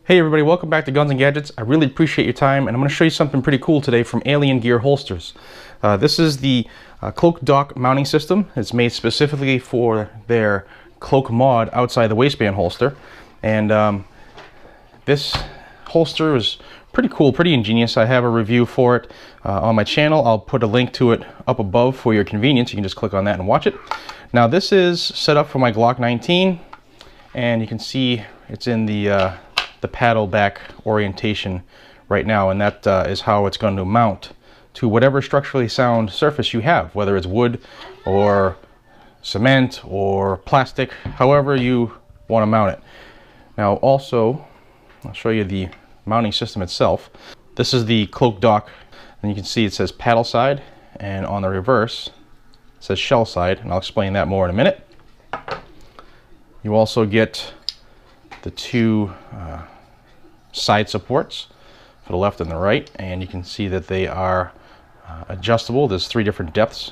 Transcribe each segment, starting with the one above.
Hey everybody, welcome back to Guns and Gadgets. I really appreciate your time, and I'm going to show you something pretty cool today from Alien Gear Holsters. This is the Cloak Dock mounting system. It's made specifically for their Cloak mod outside the waistband holster. And this holster is pretty cool, pretty ingenious. I have a review for it on my channel. I'll put a link to it up above for your convenience. You can just click on that and watch it. Now this is set up for my Glock 19, and you can see it's in the paddle back orientation right now, and that is how it's going to mount to whatever structurally sound surface you have, whether it's wood or cement or plastic, however you want to mount it. Now also, I'll show you the mounting system itself. This is the Cloak Dock, and you can see it says paddle side, and on the reverse it says shell side, and I'll explain that more in a minute. You also get the two side supports for the left and the right, and you can see that they are adjustable. There's 3 different depths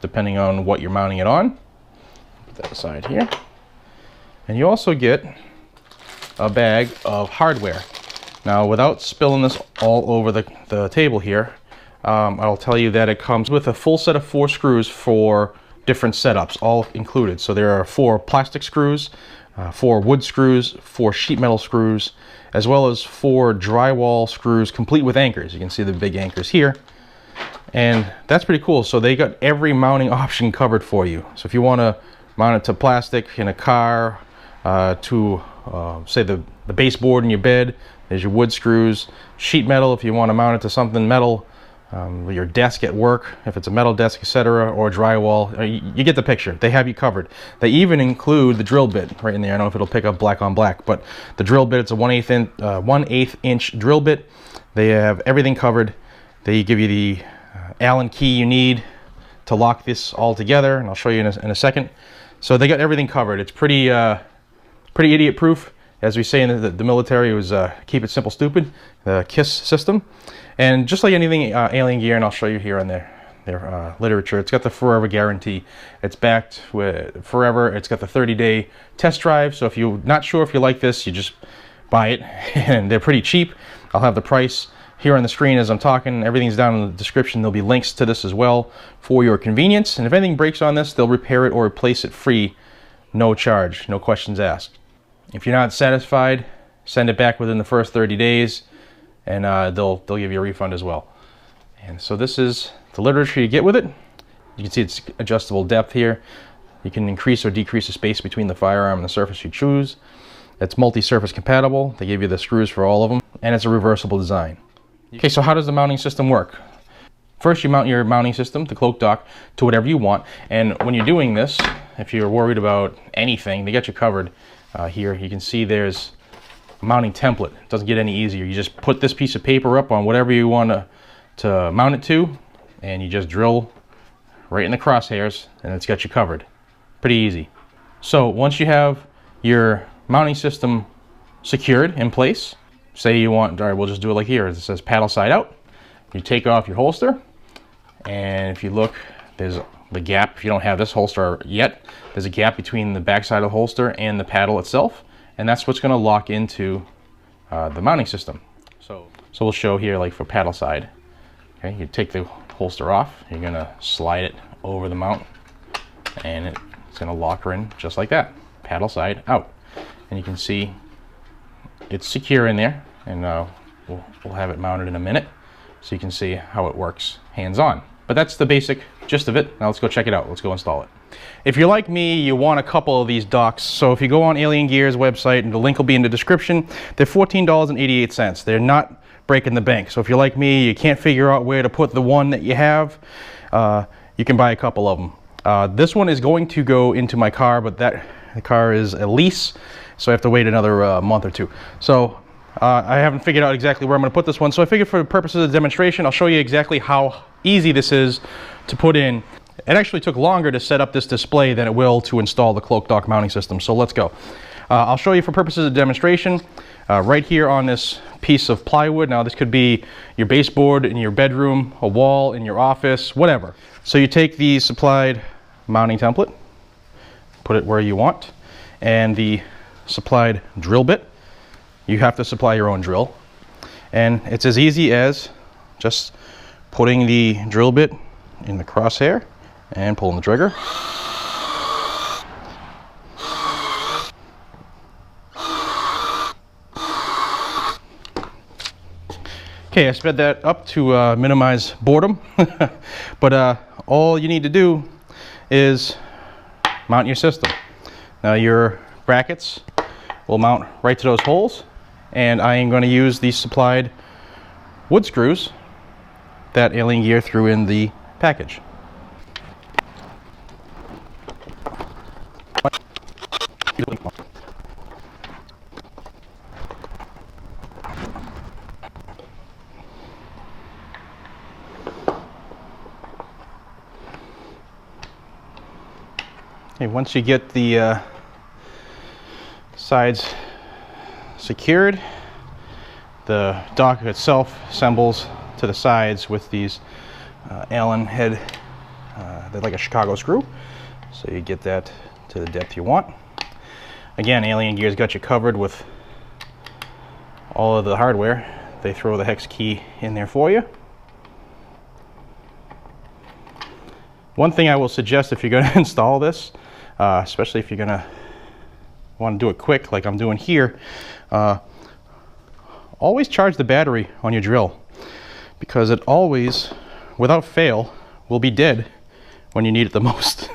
depending on what you're mounting it on. Put that aside here. And you also get a bag of hardware. Now, without spilling this all over the table here, I'll tell you that it comes with a full set of 4 screws for different setups, all included. So there are 4 plastic screws, 4 wood screws, 4 sheet metal screws, as well as 4 drywall screws complete with anchors. You can see the big anchors here, and that's pretty cool. So they got every mounting option covered for you. So if you want to mount it to plastic in a car, to say the baseboard in your bed, there's your wood screws. Sheet metal if you want to mount it to something metal, your desk at work if it's a metal desk, etc., or drywall. You get the picture. They have you covered. They even include the drill bit right in there. I don't know if it'll pick up black on black, but the drill bit, it's a 1/8 inch drill bit. They have everything covered. They give you the Allen key you need to lock this all together, and I'll show you in a second. So they got everything covered. It's pretty idiot proof. As we say in the military, it was keep it simple stupid, the KISS system. And just like anything Alien Gear, and I'll show you here on their literature, it's got the forever guarantee. It's backed with forever. It's got the 30-day test drive. So if you're not sure if you like this, you just buy it. And they're pretty cheap. I'll have the price here on the screen as I'm talking. Everything's down in the description. There'll be links to this as well for your convenience. And if anything breaks on this, they'll repair it or replace it free, no charge, no questions asked. If you're not satisfied, send it back within the first 30 days, and they'll give you a refund as well. And so this is the literature you get with it. You can see it's adjustable depth here. You can increase or decrease the space between the firearm and the surface you choose. It's multi-surface compatible. They give you the screws for all of them, and it's a reversible design. Okay, so how does the mounting system work? First, you mount your mounting system, the Cloak Dock, to whatever you want. And when you're doing this, if you're worried about anything, they got you covered. Here you can see there's a mounting template. It doesn't get any easier. You just put this piece of paper up on whatever you want to mount it to, and you just drill right in the crosshairs, and it's got you covered. Pretty easy. So once you have your mounting system secured in place, say you want, all right, we'll just do it like here. It says paddle side out. You take off your holster, and if you look, there's the gap. If you don't have this holster yet, there's a gap between the back side of the holster and the paddle itself, and that's what's going to lock into the mounting system. So we'll show here, like for paddle side. Okay, you take the holster off, you're going to slide it over the mount, and it's going to lock her in just like that. Paddle side out, and you can see it's secure in there, and we'll have it mounted in a minute so you can see how it works hands-on. But that's the basic gist of it. Now let's go check it out. Let's go install it. If you're like me, you want a couple of these docks. So if you go on Alien Gear's website, and the link will be in the description, they're $14.88. They're not breaking the bank. So if you're like me, you can't figure out where to put the one that you have, you can buy a couple of them. This one is going to go into my car, but the car is a lease, so I have to wait another month or 2. So I haven't figured out exactly where I'm going to put this one. So I figured for the purposes of the demonstration, I'll show you exactly how easy this is to put in. It actually took longer to set up this display than it will to install the Cloak Dock mounting system. So let's go. I'll show you for purposes of demonstration right here on this piece of plywood. Now this could be your baseboard in your bedroom, a wall in your office, whatever. So you take the supplied mounting template, put it where you want, and the supplied drill bit. you have to supply your own drill. And it's as easy as just putting the drill bit in the crosshair and pulling the trigger. Okay, I sped that up to minimize boredom, but all you need to do is mount your system. Now your brackets will mount right to those holes, and I am going to use the supplied wood screws that Alien Gear threw in the package. Okay, once you get the sides secured, the dock itself assembles to the sides with these Allen head, they're like a Chicago screw, so you get that to the depth you want. Again, Alien Gear's got you covered with all of the hardware. They throw the hex key in there for you. One thing I will suggest if you're going to install this, especially if you're going to want to do it quick like I'm doing here, always charge the battery on your drill, because it always, without fail, will be dead when you need it the most.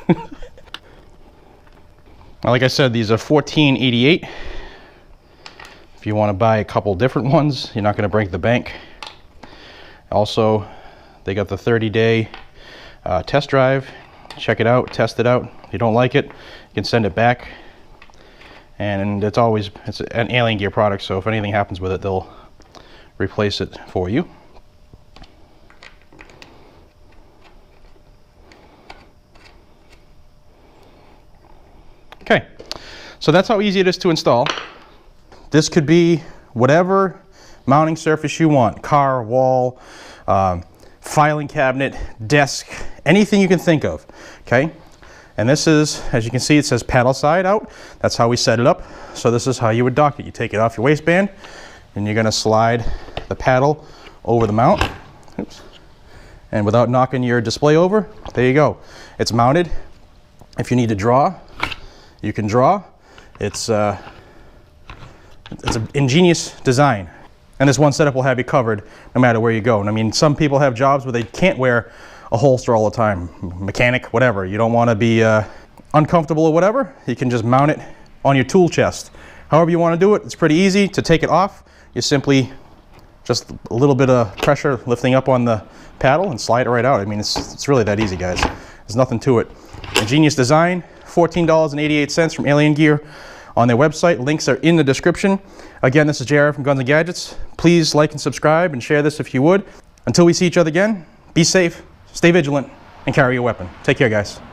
Like I said, these are $14.88. If you want to buy a couple different ones, you're not going to break the bank. Also, they got the 30-day test drive. Check it out, test it out. If you don't like it, you can send it back. And it's an Alien Gear product, so if anything happens with it, they'll replace it for you. Okay, so that's how easy it is to install. This could be whatever mounting surface you want: car, wall, filing cabinet, desk, anything you can think of. Okay, and this is, as you can see, it says paddle side out. That's how we set it up. So this is how you would dock it. You take it off your waistband, and you're going to slide the paddle over the mount. Oops. And without knocking your display over, there you go. It's mounted. If you need to draw, you can draw. It's an ingenious design. And this one setup will have you covered no matter where you go. And I mean, some people have jobs where they can't wear a holster all the time, mechanic, whatever. You don't want to be uncomfortable or whatever. You can just mount it on your tool chest. However you want to do it, it's pretty easy. To take it off, you simply just a little bit of pressure lifting up on the paddle and slide it right out. I mean, it's really that easy, guys. There's nothing to it. Ingenious design, $14.88 from Alien Gear on their website. Links are in the description. Again, this is JR from Guns and Gadgets. Please like and subscribe and share this if you would. Until we see each other again, be safe, stay vigilant, and carry your weapon. Take care, guys.